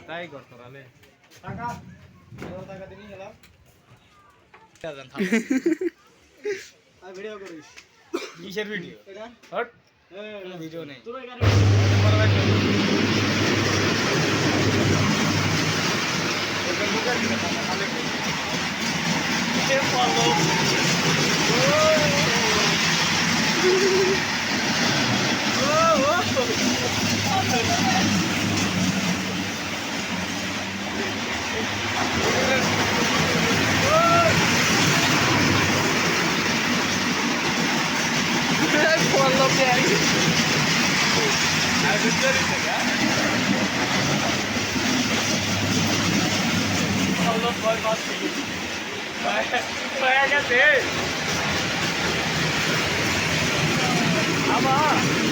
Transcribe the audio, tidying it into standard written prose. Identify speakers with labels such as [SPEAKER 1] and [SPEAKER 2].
[SPEAKER 1] তাই কর তোরালে
[SPEAKER 2] টাকা টাকা দিবি গেলাম আর ভিডিও করিস
[SPEAKER 1] কিসের ভিডিও
[SPEAKER 2] এটা
[SPEAKER 1] হট
[SPEAKER 2] এই
[SPEAKER 1] ভিডিও নেই
[SPEAKER 2] তোর এখানে
[SPEAKER 1] Ama